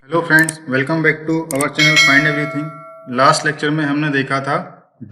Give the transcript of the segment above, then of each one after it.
Hello friends, welcome back to our channel find everything. Last lecture में हमने देखा था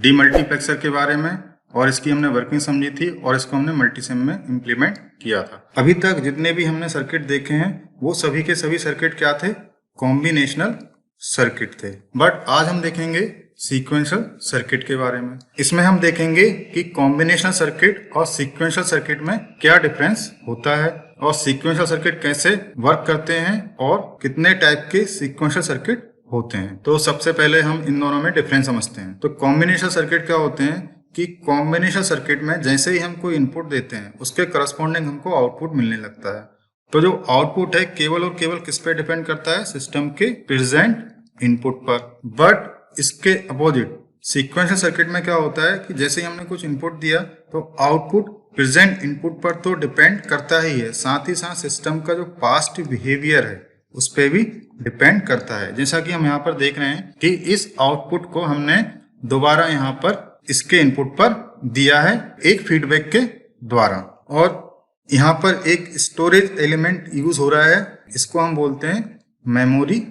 डीमल्टीप्लेक्सर के बारे में और इसकी हमने वर्किंग समझी थी और इसको हमने मल्टीसिम में इम्प्लीमेंट किया था। अभी तक जितने भी हमने सर्किट देखे हैं वो सभी के सभी सर्किट क्या थे? कॉम्बिनेशनल सर्किट थे। बट आज हम देखेंगे सीक्वेंशियल सर्किट के बारे में। इसमें हम देखेंगे कि कॉम्बिनेशनल सर्किट और सीक्वेंशियल सर्किट में क्या डिफरेंस होता है और सीक्वेंशियल सर्किट कैसे वर्क करते हैं और कितने टाइप के सीक्वेंशियल सर्किट होते हैं। तो सबसे पहले हम इन दोनों में डिफरेंस समझते हैं। तो कॉम्बिनेशनल सर्किट क्या होते हैं कि कॉम्बिनेशनल सर्किट में जैसे ही हम कोई इनपुट देते हैं उसके करस्पॉन्डिंग हमको आउटपुट मिलने लगता है। तो जो आउटपुट है केवल और केवल किस पे डिपेंड करता है? सिस्टम के प्रेजेंट इनपुट पर। बट इसके अपोजिट सीक्वेंशियल सर्किट में क्या होता है कि जैसे ही हमने कुछ इनपुट दिया तो आउटपुट प्रेजेंट इनपुट पर तो डिपेंड करता ही है, साथ ही साथ सिस्टम का जो पास्ट बिहेवियर है उस पर भी डिपेंड करता है। जैसा कि हम यहाँ पर देख रहे हैं कि इस आउटपुट को हमने दोबारा यहाँ पर इसके इनपुट पर दिया है एक फीडबैक के द्वारा, और यहाँ पर एक स्टोरेज एलिमेंट यूज हो रहा है, इसको हम बोलते हैं मेमोरी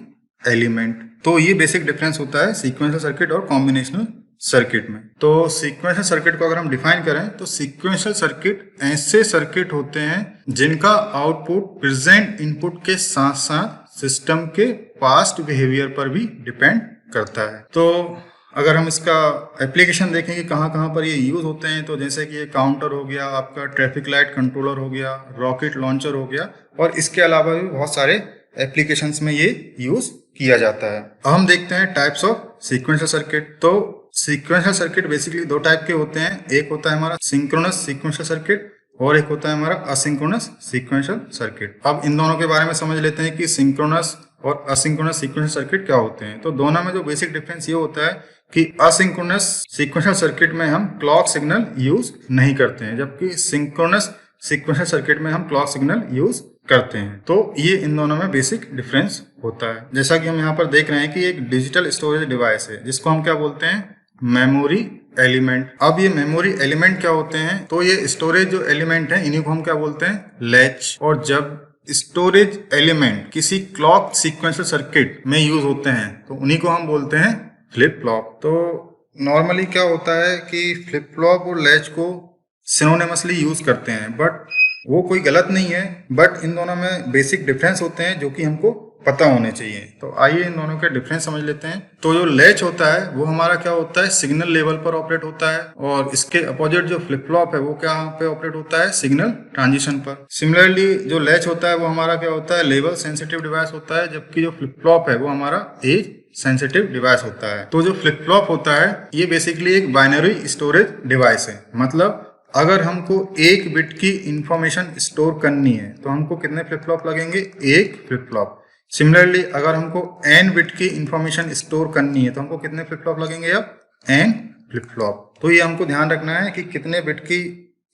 एलिमेंट। तो ये बेसिक डिफरेंस होता है सीक्वेंशियल सर्किट और कॉम्बिनेशनल सर्किट में। तो सीक्वेंशियल सर्किट को अगर हम डिफाइन करें तो सीक्वेंशियल सर्किट ऐसे सर्किट होते हैं जिनका आउटपुट प्रेजेंट इनपुट के साथ साथ सिस्टम के पास्ट बिहेवियर पर भी डिपेंड करता है। तो अगर हम इसका एप्लीकेशन देखें कि कहाँ कहाँ पर ये यूज होते हैं, तो जैसे कि ये काउंटर हो गया, आपका ट्रैफिक लाइट कंट्रोलर हो गया, रॉकेट लॉन्चर हो गया, और इसके अलावा भी बहुत सारे एप्लीकेशंस में ये यूज किया जाता है। अब हम देखते हैं टाइप्स ऑफ सीक्वेंशियल सर्किट। तो सीक्वेंशियल सर्किट बेसिकली दो टाइप के होते हैं। एक होता है हमारा सिंक्रोनस सीक्वेंशियल सर्किट और एक होता है हमारा असिंक्रोनस सीक्वेंशियल सर्किट। अब इन दोनों के बारे में समझ लेते हैं कि सिंक्रोनस और असिंक्रोनस सीक्वेंशियल सर्किट क्या होते हैं। तो दोनों में जो बेसिक डिफरेंस ये होता है कि असिंक्रोनस सीक्वेंशियल सर्किट में हम क्लॉक सिग्नल यूज नहीं करते हैं, जबकि सिंक्रोनस सीक्वेंशियल सर्किट में हम क्लॉक सिग्नल यूज करते हैं। तो ये इन दोनों में बेसिक डिफरेंस होता है। जैसा कि हम यहाँ पर देख रहे हैं कि एक डिजिटल स्टोरेज डिवाइस है जिसको हम क्या बोलते हैं? Memory element. अब ये मेमोरी एलिमेंट क्या होते हैं? तो ये स्टोरेज जो एलिमेंट है इन्हीं को हम क्या बोलते हैं? लैच। और जब स्टोरेज एलिमेंट किसी क्लॉक सीक्वेंशियल सर्किट में यूज होते हैं तो उन्हीं को हम बोलते हैं फ्लिप फ्लॉप। तो नॉर्मली क्या होता है कि फ्लिप फ्लॉप और लैच को सिनोनिमसली यूज करते हैं, बट वो कोई गलत नहीं है, बट इन दोनों में बेसिक डिफरेंस होते हैं जो कि हमको पता होने चाहिए। तो आइए इन दोनों के डिफरेंस समझ लेते हैं। तो जो लैच होता है वो हमारा क्या होता है? सिग्नल लेवल पर ऑपरेट होता है, और इसके अपोजिट जो फ्लिप फ्लॉप है वो क्या पे ऑपरेट होता है? सिग्नल ट्रांजिशन पर। सिमिलरली जो लैच होता है वो हमारा क्या होता है? लेवल सेंसिटिव डिवाइस होता है, जबकि जो फ्लिप फ्लॉप है वो हमारा एज सेंसिटिव डिवाइस होता है। तो जो फ्लिप फ्लॉप होता है ये बेसिकली एक बाइनरी स्टोरेज डिवाइस है। मतलब अगर हमको एक बिट की इंफॉर्मेशन स्टोर करनी है तो हमको कितने फ्लिप फ्लॉप लगेंगे? एक फ्लिप फ्लॉप। सिमिलरली अगर हमको n बिट की इंफॉर्मेशन स्टोर करनी है तो हमको कितने फ्लिप फ्लॉप लगेंगे? अब n फ्लिप फ्लॉप। तो ये हमको ध्यान रखना है कि कितने बिट की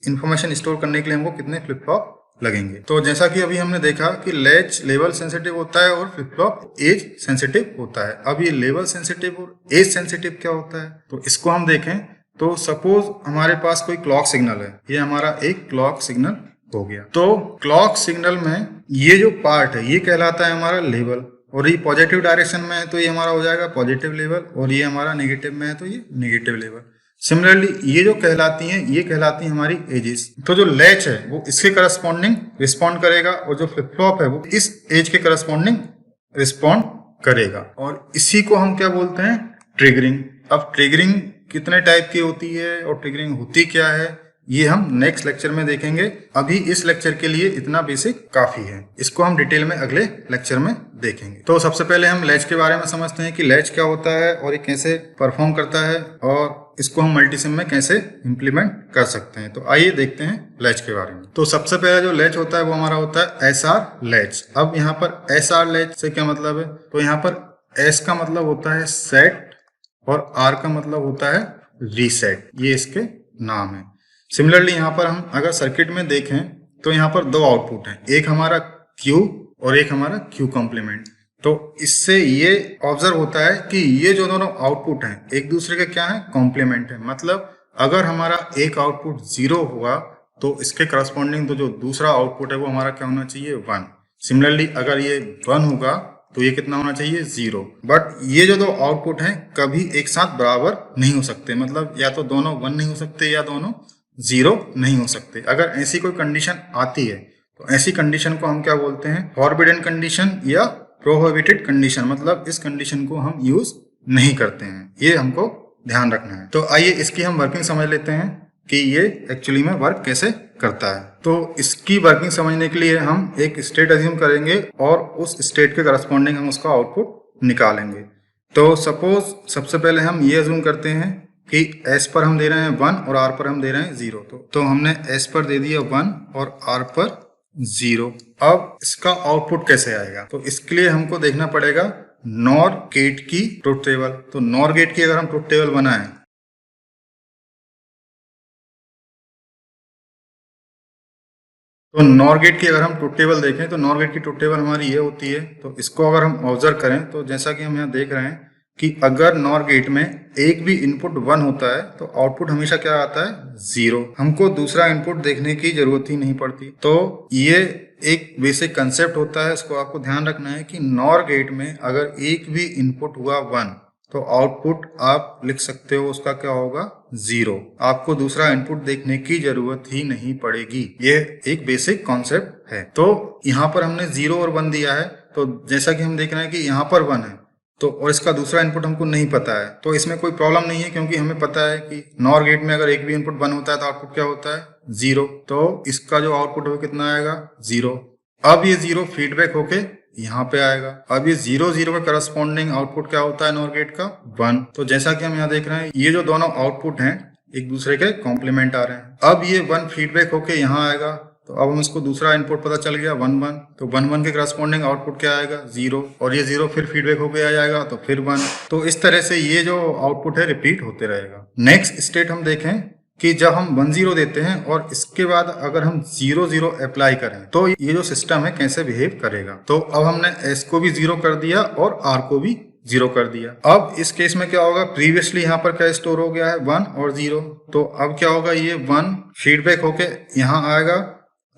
इंफॉर्मेशन स्टोर करने के लिए हमको कितने फ्लिप फ्लॉप लगेंगे। तो जैसा कि अभी हमने देखा कि लैच लेवल सेंसिटिव होता है और फ्लिप फ्लॉप एज सेंसिटिव होता है। अब ये लेवल सेंसिटिव और एज सेंसिटिव क्या होता है तो इसको हम देखें। तो सपोज हमारे पास कोई क्लॉक सिग्नल है, ये हमारा एक क्लॉक सिग्नल हो गया। तो क्लॉक सिग्नल में ये जो पार्ट है ये कहलाता है हमारा लेवल, और ये पॉजिटिव डायरेक्शन में है तो ये हमारा हो जाएगा पॉजिटिव लेवल, और ये हमारा नेगेटिव में है तो ये नेगेटिव लेवल। सिमिलरली ये जो कहलाती हैं ये कहलाती है हमारी एजेस। तो जो लैच है वो इसके करस्पॉन्डिंग रिस्पॉन्ड करेगा, और जो फ्लिप फ्लॉप है वो इस एज के करस्पॉन्डिंग रिस्पॉन्ड करेगा, और इसी को हम क्या बोलते हैं? ट्रिगरिंग। अब ट्रिगरिंग कितने टाइप की होती है और ट्रिगरिंग होती क्या है ये हम नेक्स्ट लेक्चर में देखेंगे। अभी इस लेक्चर के लिए इतना बेसिक काफी है, इसको हम डिटेल में अगले लेक्चर में देखेंगे। तो सबसे पहले हम लैच के बारे में समझते हैं कि लैच क्या होता है और ये कैसे परफॉर्म करता है, और इसको हम मल्टीसिम में कैसे इम्प्लीमेंट कर सकते हैं। तो आइए देखते हैं लैच के बारे में। तो सबसे पहले जो लैच होता है वो हमारा होता है एसआर लैच। अब यहाँ पर एसआर लैच से क्या मतलब है? तो यहाँ पर एस का मतलब होता है सेट और आर का मतलब होता है रीसेट, ये इसके नाम है। सिमिलरली यहाँ पर हम अगर सर्किट में देखें तो यहाँ पर दो आउटपुट हैं, एक हमारा Q और एक हमारा Q कॉम्प्लीमेंट। तो इससे ये ऑब्जर्व होता है कि ये जो दोनों आउटपुट हैं एक दूसरे के क्या है? कॉम्प्लीमेंट है। मतलब अगर हमारा एक आउटपुट 0 हुआ तो इसके करस्पॉन्डिंग तो जो दूसरा आउटपुट है वो हमारा क्या होना चाहिए? 1। सिमिलरली अगर ये 1 होगा तो ये कितना होना चाहिए 0। बट ये जो दो आउटपुट हैं कभी एक साथ बराबर नहीं हो सकते, मतलब या तो दोनों 1 नहीं हो सकते या दोनों 0 नहीं हो सकते। अगर ऐसी कोई कंडीशन आती है तो ऐसी कंडीशन को हम क्या बोलते हैं, फॉरबिडन कंडीशन या प्रोहिबिटेड कंडीशन, मतलब इस कंडीशन को हम यूज नहीं करते हैं, ये हमको ध्यान रखना है। तो आइए इसकी हम वर्किंग समझ लेते हैं कि ये एक्चुअली में वर्क कैसे करता है। तो इसकी वर्किंग समझने के लिए हम एक स्टेट अज्यूम करेंगे और उस स्टेट के करस्पॉन्डिंग हम उसका आउटपुट निकालेंगे। तो सपोज सबसे पहले हम ये अज्यूम करते हैं कि S पर हम दे रहे हैं 1 और R पर हम दे रहे हैं 0। तो हमने S पर दे दिया 1 और R पर 0। अब इसका आउटपुट कैसे आएगा, तो इसके लिए हमको देखना पड़ेगा नॉर गेट की ट्रुथ टेबल। तो नॉर गेट की अगर हम ट्रुथ टेबल बनाएं तो नॉर गेट की अगर हम ट्रुथ टेबल देखें तो नॉर गेट की ट्रुथ टेबल हमारी ये होती है। तो इसको अगर हम ऑब्जर्व करें तो जैसा कि हम यहाँ देख रहे हैं कि अगर नॉर गेट में एक भी इनपुट 1 होता है तो आउटपुट हमेशा क्या आता है 0। हमको दूसरा इनपुट देखने की जरूरत ही नहीं पड़ती। तो ये एक बेसिक कंसेप्ट होता है, इसको आपको ध्यान रखना है कि नॉर गेट में अगर एक भी इनपुट हुआ 1 तो आउटपुट आप लिख सकते हो उसका क्या होगा 0। आपको दूसरा इनपुट देखने की जरूरत ही नहीं पड़ेगी, ये एक बेसिक कॉन्सेप्ट है। तो यहाँ पर हमने 0 और 1 दिया है, तो जैसा कि हम देख रहे हैं कि यहाँ पर 1 है तो और इसका दूसरा इनपुट हमको नहीं पता है, तो इसमें कोई प्रॉब्लम नहीं है क्योंकि हमें पता है कि नॉर गेट में अगर एक भी इनपुट 1 होता है तो आउटपुट क्या होता है 0। तो इसका जो आउटपुट हो कितना आएगा 0। अब ये 0 फीडबैक होके यहाँ पे आएगा। अब ये 0 0 का करस्पॉन्डिंग आउटपुट क्या होता है नॉर गेट का 1। तो जैसा कि हम यहाँ देख रहे हैं ये जो दोनों आउटपुट हैं एक दूसरे के कॉम्प्लीमेंट आ रहे हैं। अब ये 1 फीडबैक होके यहाँ आएगा, तो अब हम इसको दूसरा इनपुट पता चल गया 1 1। तो 1 1 के करस्पॉन्डिंग आउटपुट क्या आएगा 0 और ये 0 फिर फीडबैक होके आ जाएगा तो फिर 1। तो इस तरह से ये जो आउटपुट है रिपीट होते रहेगा। नेक्स्ट स्टेट हम देखें कि जब हम 1 0 देते हैं और इसके बाद अगर हम 0 0 अप्लाई करें तो ये जो सिस्टम है कैसे बिहेव करेगा। तो अब हमने S को भी 0 कर दिया और R को भी 0 कर दिया। अब इस केस में क्या होगा, प्रीवियसली यहाँ पर क्या स्टोर हो गया है 1 और 0, तो अब क्या होगा ये 1 फीडबैक होके यहाँ आएगा,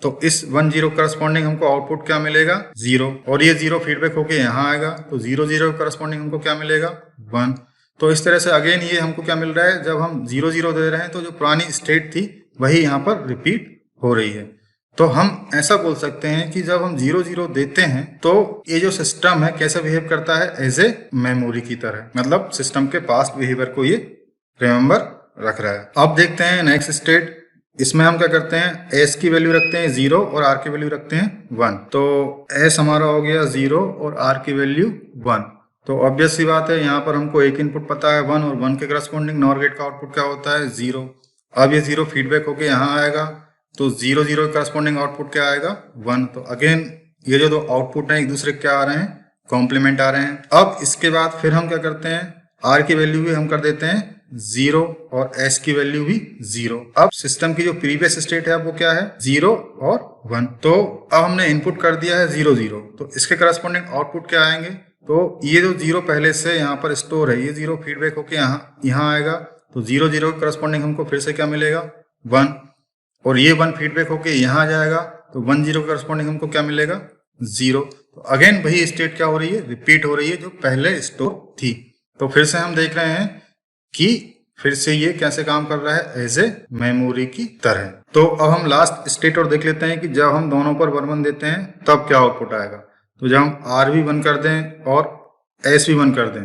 तो इस 1 0 करस्पॉन्डिंग हमको आउटपुट क्या मिलेगा 0 और ये 0 फीडबैक होके यहाँ आएगा, तो 0 0 करस्पॉन्डिंग हमको क्या मिलेगा 1। तो इस तरह से अगेन ये हमको क्या मिल रहा है, जब हम 0 0 दे रहे हैं तो जो पुरानी स्टेट थी वही यहाँ पर रिपीट हो रही है। तो हम ऐसा बोल सकते हैं कि जब हम 0 0 देते हैं तो ये जो सिस्टम है कैसे बिहेव करता है एज ए मेमोरी की तरह, मतलब सिस्टम के पास्ट बिहेवियर को ये रिमेम्बर रख रहा है। अब देखते हैं नेक्स्ट स्टेट। इसमें हम क्या करते हैं, S की वैल्यू रखते हैं 0 और R की वैल्यू रखते हैं 1। तो S हमारा हो गया 0 और R की वैल्यू 1। तो ऑब्वियस सी बात है यहाँ पर हमको एक इनपुट पता है 1 और 1 के करस्पॉन्डिंग नॉर गेट का आउटपुट क्या होता है 0। अब ये 0 फीडबैक होके यहाँ आएगा, तो 0 0 के करस्पॉन्डिंग आउटपुट क्या आएगा 1। तो अगेन ये जो दो आउटपुट हैं एक दूसरे क्या आ रहे हैं, कॉम्प्लीमेंट आ रहे हैं। अब इसके बाद फिर हम क्या करते हैं, R की वैल्यू भी हम कर देते हैं 0 और S की वैल्यू भी 0। अब सिस्टम की जो प्रीवियस स्टेट है वो क्या है 0 और 1। तो अब हमने इनपुट कर दिया है 0 0, तो इसके करस्पॉन्डिंग आउटपुट क्या आएंगे, तो ये जो 0 पहले से यहाँ पर स्टोर है ये 0 फीडबैक होके यहाँ आएगा, तो 0 0 के करस्पॉन्डिंग हमको फिर से क्या मिलेगा 1 और ये 1 फीडबैक होके यहाँ आ जाएगा, तो 1 0 के करस्पॉन्डिंग हमको क्या मिलेगा 0। तो अगेन वही स्टेट क्या हो रही है, रिपीट हो रही है जो पहले स्टोर थी। तो फिर से हम देख रहे हैं कि फिर से ये कैसे काम कर रहा है एज ए मेमोरी की तरह। तो अब हम लास्ट स्टेट और देख लेते हैं कि जब हम दोनों पर 1 1 देते हैं तब क्या आउटपुट आएगा। तो जब हम R भी 1 कर दें और S भी 1 कर दें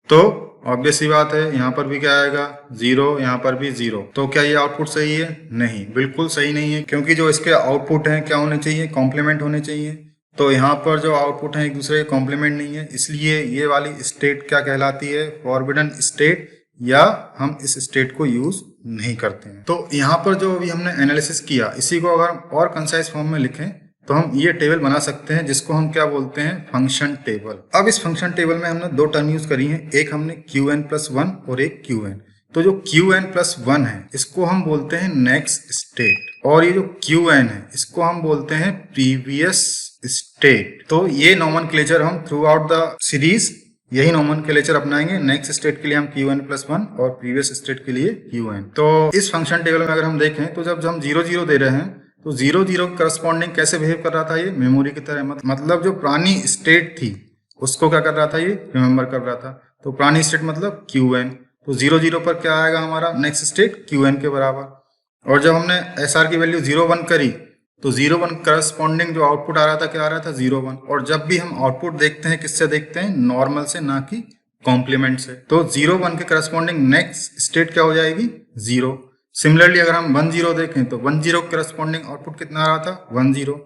तो ऑब्वियस सी बात है यहाँ पर भी क्या आएगा 0, यहाँ पर भी 0। तो क्या ये आउटपुट सही है, नहीं, बिल्कुल सही नहीं है, क्योंकि जो इसके आउटपुट हैं क्या होने चाहिए, कॉम्प्लीमेंट होने चाहिए। तो यहाँ पर जो आउटपुट है एक दूसरे के कॉम्प्लीमेंट नहीं है, इसलिए ये वाली स्टेट क्या कहलाती है, फॉरबिडन स्टेट, या हम इस स्टेट को यूज नहीं करते हैं। तो यहाँ पर जो अभी हमने एनालिसिस किया इसी को अगर हम और कंसाइज फॉर्म में लिखें तो हम ये टेबल बना सकते हैं जिसको हम क्या बोलते हैं फंक्शन टेबल। अब इस फंक्शन टेबल में हमने दो टर्म यूज करी हैं, एक हमने qn+1 और एक qn। तो जो qn+1 है इसको हम बोलते हैं नेक्स्ट स्टेट और ये जो qn है इसको हम बोलते हैं प्रीवियस स्टेट। तो ये नोमेनक्लेचर हम थ्रू आउट द सीरीज यही नोमेनक्लेचर अपनाएंगे। नेक्स्ट स्टेट के लिए हम qn+1 और प्रीवियस स्टेट के लिए qn। तो इस फंक्शन टेबल में अगर हम देखें तो जब हम 0 0 दे रहे हैं तो 0 0 करस्पॉन्डिंग कैसे बिहेव कर रहा था, ये मेमोरी की तरह। मतलब जो पुरानी स्टेट थी उसको क्या कर रहा था, ये रिमेंबर कर रहा था। तो पुरानी स्टेट मतलब Qn, तो 0 0 पर क्या आएगा हमारा नेक्स्ट स्टेट Qn के बराबर। और जब हमने SR की वैल्यू 0 1 करी तो 0 1 करस्पॉन्डिंग जो आउटपुट आ रहा था क्या आ रहा था 0 1। और जब भी हम आउटपुट देखते हैं किससे देखते हैं, नॉर्मल से, ना कि कॉम्प्लीमेंट से। तो 0 1 के करस्पॉन्डिंग नेक्स्ट स्टेट क्या हो जाएगी 0। सिमिलरली अगर हम 1 0 देखें तो 1 0 करस्पॉन्डिंग आउटपुट कितना आ रहा था 1 0,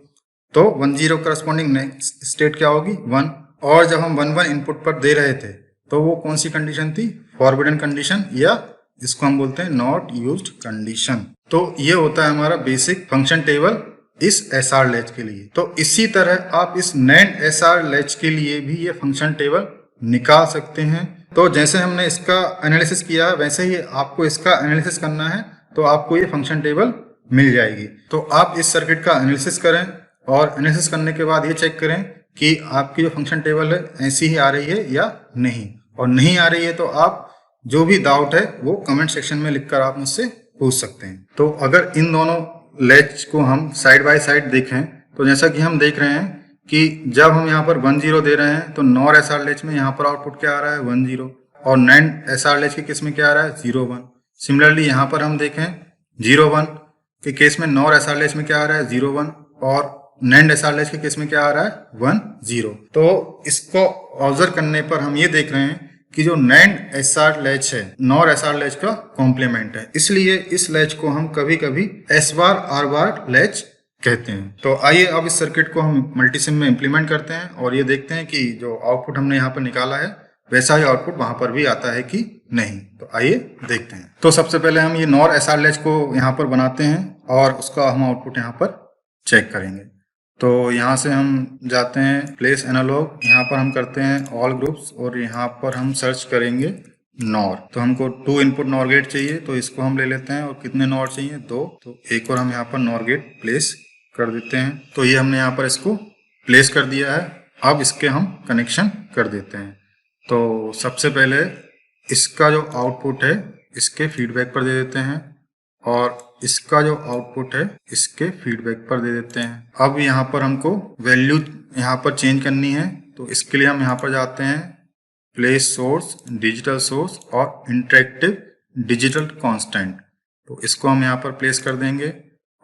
तो 1 0 करस्पॉन्डिंग नेक्स्ट स्टेट क्या होगी 1। और जब हम 1 1 इनपुट पर दे रहे थे तो वो कौन सी कंडीशन थी, फॉरबिडन कंडीशन, या इसको हम बोलते हैं नॉट यूज्ड कंडीशन। तो ये होता है हमारा बेसिक फंक्शन टेबल इस SR लैच के लिए। तो इसी तरह आप इस NAND SR लैच के लिए भी ये फंक्शन टेबल निकाल सकते हैं। तो जैसे हमने इसका एनालिसिस किया वैसे ही आपको इसका एनालिसिस करना है, तो आपको ये फंक्शन टेबल मिल जाएगी। तो आप इस सर्किट का एनालिसिस करें और एनालिसिस करने के बाद ये चेक करें कि आपकी जो फंक्शन टेबल है ऐसी ही आ रही है या नहीं। और नहीं आ रही है तो आप जो भी डाउट है वो कमेंट सेक्शन में लिखकर आप मुझसे पूछ सकते हैं। तो अगर इन दोनों लैच को हम साइड बाय साइड देखें तो जैसा कि हम देख रहे हैं कि जब हम यहाँ पर 1 0 दे रहे हैं तो NOR SR लैच में यहाँ पर आउटपुट क्या आ रहा है 1 0, और NAND SR लैच के केस में क्या आ रहा है 0 1। सिमिलरली यहाँ पर हम देखें 0 1 के केस में NOR SR लैच में क्या आ रहा है 0 1, और NAND SR लैच के केस में क्या आ रहा है 1 0। तो इसको ऑब्जर्व करने पर हम ये देख रहे हैं कि जो NAND SR लैच है NOR SR लैच का कॉम्प्लीमेंट है, इसलिए इस लैच को हम कभी कभी S बार R बार लैच कहते हैं। तो आइए अब इस सर्किट को हम मल्टीसिम में इम्प्लीमेंट करते हैं और ये देखते हैं कि जो आउटपुट हमने यहाँ पर निकाला है वैसा ही आउटपुट वहां पर भी आता है कि नहीं। तो आइए देखते हैं। तो सबसे पहले हम ये NOR SR लैच को यहाँ पर बनाते हैं और उसका हम आउटपुट यहाँ पर चेक करेंगे। तो यहाँ से हम जाते हैं प्लेस एनालॉग, यहाँ पर हम करते हैं ऑल ग्रुप्स और यहाँ पर हम सर्च करेंगे NOR। तो हमको 2 इनपुट NOR गेट चाहिए, तो इसको हम ले लेते हैं। और कितने NOR चाहिए 2, तो एक और हम यहाँ पर NOR गेट प्लेस कर देते हैं। तो ये हमने यहाँ पर इसको प्लेस कर दिया है। अब इसके हम कनेक्शन कर देते हैं। तो सबसे पहले इसका जो आउटपुट है इसके फीडबैक पर दे देते हैं और इसका जो आउटपुट है इसके फीडबैक पर दे देते हैं। अब यहाँ पर हमको वैल्यू यहाँ पर चेंज करनी है, तो इसके लिए हम यहाँ पर जाते हैं प्लेस सोर्स, डिजिटल सोर्स और इंटरेक्टिव डिजिटल कांस्टेंट। तो इसको हम यहाँ पर प्लेस कर देंगे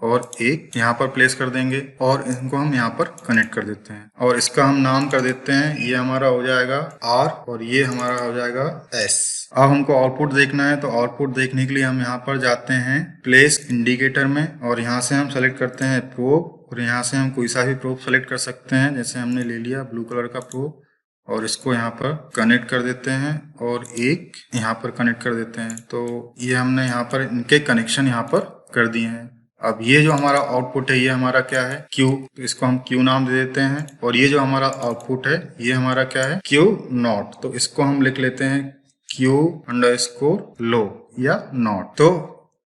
और एक यहाँ पर प्लेस कर देंगे और इनको हम यहाँ पर कनेक्ट कर देते हैं। और इसका हम नाम कर देते हैं, ये हमारा हो जाएगा R और ये हमारा हो जाएगा S। अब हमको आउटपुट देखना है, तो आउटपुट देखने के लिए हम यहाँ पर जाते हैं प्लेस इंडिकेटर में और यहाँ से हम सेलेक्ट करते हैं प्रोब, और यहाँ से हम कोई सा भी प्रोब सेलेक्ट कर सकते हैं। जैसे हमने ले लिया ब्लू कलर का प्रोब और इसको यहाँ पर कनेक्ट कर देते हैं और एक यहाँ पर कनेक्ट कर देते हैं। तो ये हमने यहाँ पर इनके कनेक्शन यहाँ पर कर दिए हैं। अब ये जो हमारा आउटपुट है ये हमारा क्या है Q, तो इसको हम Q नाम दे देते हैं। और ये जो हमारा आउटपुट है ये हमारा क्या है Q नॉट, तो इसको हम लिख लेते हैं Q_लो या नॉट। तो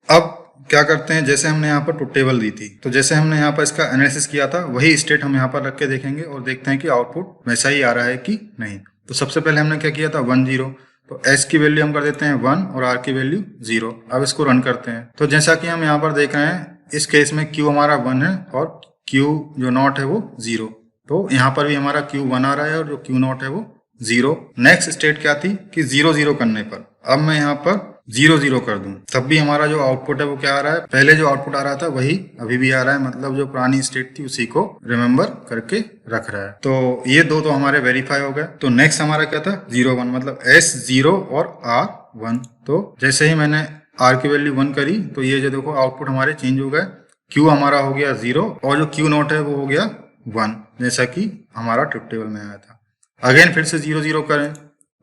अब क्या करते हैं, जैसे हमने यहाँ पर ट्रुथ टेबल दी थी, तो जैसे हमने यहाँ पर इसका एनालिसिस किया था वही स्टेट हम यहाँ पर रख के देखेंगे और देखते हैं कि आउटपुट वैसा ही आ रहा है कि नहीं। तो सबसे पहले हमने क्या किया था 1 0, तो S की वैल्यू हम कर देते हैं 1 और R की वैल्यू 0। अब इसको रन करते हैं। तो जैसा कि हम यहाँ पर देख रहे हैं इस केस में Q हमारा 1 है और Q जो नॉट है वो 0। तो यहाँ पर भी हमारा Q 1 आ रहा है और जो Q नॉट है वो 0। नेक्स्ट स्टेट क्या थी कि 0 0 करने पर अब मैं यहाँ पर 0 0 कर दूं तब भी हमारा जो आउटपुट है वो क्या आ रहा है, पहले जो आउटपुट आ रहा था वही अभी भी आ रहा है, मतलब जो पुरानी स्टेट थी उसी को रिमेम्बर करके रख रहा है। तो ये दो तो हमारे वेरीफाई हो गए। तो नेक्स्ट हमारा क्या था 0 1, मतलब S 0 और R 1। तो जैसे ही मैंने R की वैल्यू 1 करी तो ये जो देखो आउटपुट हमारे चेंज हो गए, Q हमारा हो गया 0 और जो Q नॉट है वो हो गया 1, जैसा कि हमारा ट्रुथ टेबल में आया था। अगेन फिर से 0 0 करें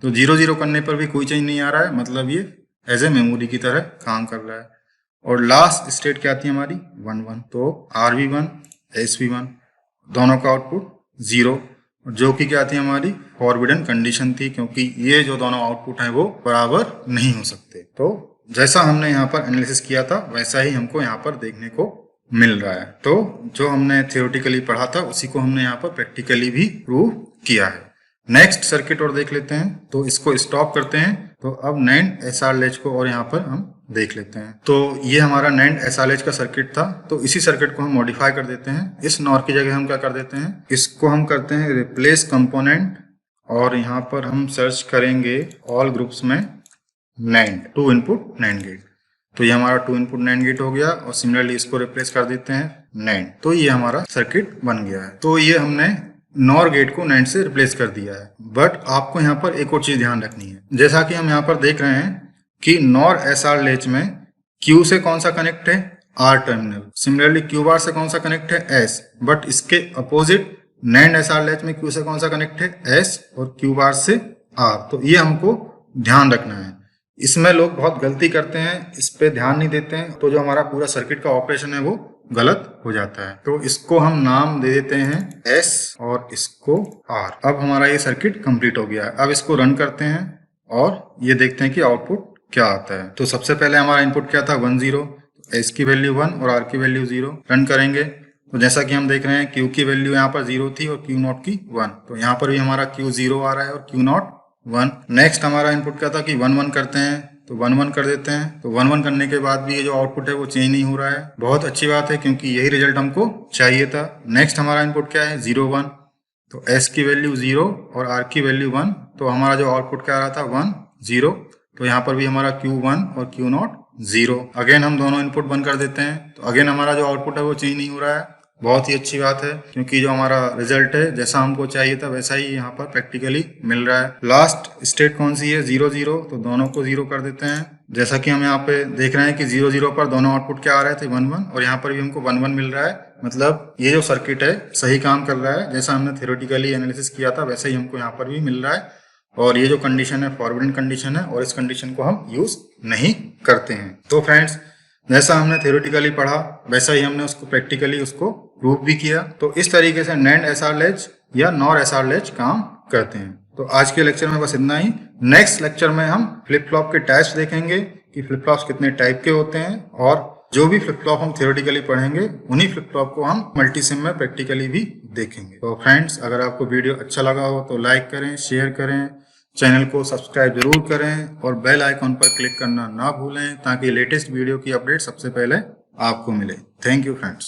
तो 0 0 करने पर भी कोई चेंज नहीं आ रहा है, मतलब ये एज ए मेमोरी की तरह काम कर रहा है। और लास्ट स्टेट क्या आती है हमारी 1 1, तो RV1 SV1 दोनों का आउटपुट 0, जो कि क्या आती है हमारी फॉरबिडन कंडीशन थी, क्योंकि ये जो दोनों आउटपुट हैं वो बराबर नहीं हो सकते। तो जैसा हमने यहाँ पर एनालिसिस किया था वैसा ही हमको यहाँ पर देखने को मिल रहा है। तो जो हमने थियोरेटिकली पढ़ा था उसी को हमने यहाँ पर प्रैक्टिकली भी प्रूव किया है। नेक्स्ट सर्किट और देख लेते हैं, तो इसको स्टॉप करते हैं। तो अब NAND SR लैच को और यहाँ पर हम देख लेते हैं। तो ये हमारा NAND SR लैच का सर्किट था, तो इसी सर्किट को हम मॉडिफाई कर देते हैं। इस NOR की जगह हम क्या कर देते हैं, इसको हम करते हैं रिप्लेस कंपोनेंट और यहाँ पर हम सर्च करेंगे ऑल ग्रुप्स में नैंड, 2 इनपुट नैंड गेट। तो ये हमारा 2 इनपुट नैंड गेट हो गया और सिमिलरली इसको रिप्लेस कर देते हैं नैंड। तो ये हमारा सर्किट बन गया है। तो ये हमने नॉर गेट को नैंड से रिप्लेस कर दिया है। बट आपको यहाँ पर एक और चीज ध्यान रखनी है। जैसा कि हम यहाँ पर देख रहे हैं कि नॉर एसआर लैच में क्यू से कौन सा कनेक्ट है, R terminal. Similarly Q bar से कौन सा कनेक्ट है, एस। बट इसके अपोजिट नैंड एसआर लैच में क्यू से कौन सा कनेक्ट है, एस, और क्यू बार से आर। तो ये हमको ध्यान रखना है। इसमें लोग बहुत गलती करते हैं, इस पे ध्यान नहीं देते हैं, तो जो हमारा पूरा सर्किट का ऑपरेशन है वो गलत हो जाता है। तो इसको हम नाम दे देते हैं एस और इसको आर। अब हमारा ये सर्किट कंप्लीट हो गया है। अब इसको रन करते हैं और ये देखते हैं कि आउटपुट क्या आता है। तो सबसे पहले हमारा इनपुट क्या था, 1 0। एस की वैल्यू 1 और आर की वैल्यू 0। रन करेंगे तो जैसा कि हम देख रहे हैं क्यू की वैल्यू यहाँ पर 0 थी और क्यू नॉट की 1। तो यहाँ पर भी हमारा क्यू 0 आ रहा है और क्यू नॉट 1। नेक्स्ट हमारा इनपुट क्या था कि 1 1 करते हैं, तो 1 1 कर देते हैं। तो 1 1 करने के बाद भी ये जो आउटपुट है वो चेंज नहीं हो रहा है। बहुत अच्छी बात है क्योंकि यही रिजल्ट हमको चाहिए था। नेक्स्ट हमारा इनपुट क्या है, 0 1। तो एस की वैल्यू 0 और आर की वैल्यू 1। तो हमारा जो आउटपुट क्या आ रहा था, 1 0। तो यहाँ पर भी हमारा क्यू 1 और क्यू नॉट 0। अगेन हम दोनों इनपुट बंद कर देते हैं। तो अगेन हमारा जो आउटपुट है वो चेंज नहीं हो रहा है। बहुत ही अच्छी बात है क्योंकि जो हमारा रिजल्ट है जैसा हमको चाहिए था वैसा ही यहाँ पर प्रैक्टिकली मिल रहा है। लास्ट स्टेट कौन सी है, 0 0। तो दोनों को 0 कर देते हैं। जैसा कि हम यहाँ पे देख रहे हैं कि 0 0 पर दोनों आउटपुट क्या आ रहे थे, 1 1। और यहाँ पर भी हमको 1 1 मिल रहा है। मतलब ये जो सर्किट है सही काम कर रहा है। जैसा हमने थ्योरेटिकली एनालिसिस किया था वैसा ही हमको यहाँ पर भी मिल रहा है। और ये जो कंडीशन है फॉरबिडन कंडीशन है और इस कंडीशन को हम यूज नहीं करते हैं। तो फ्रेंड्स, जैसा हमने थ्योरेटिकली पढ़ा वैसा ही हमने उसको प्रैक्टिकली उसको प्रूव भी किया। तो इस तरीके से नैंड एसआर लैच या नॉर एसआर लैच काम करते हैं। तो आज के लेक्चर में बस इतना ही। नेक्स्ट लेक्चर में हम फ्लिप फ्लॉप के टाइप्स देखेंगे कि फ्लिप फ्लॉप्स कितने टाइप के होते हैं, और जो भी फ्लिप फ्लॉप हम थ्योरेटिकली पढ़ेंगे उन्हीं फ्लिप फ्लॉप को हम मल्टीसिम में प्रैक्टिकली भी देखेंगे। तो फ्रेंड्स, अगर आपको वीडियो अच्छा लगा हो तो लाइक करें, शेयर करें, चैनल को सब्सक्राइब जरूर करें और बेल आइकॉन पर क्लिक करना ना भूलें ताकि लेटेस्ट वीडियो की अपडेट सबसे पहले आपको मिले। Thank you friends.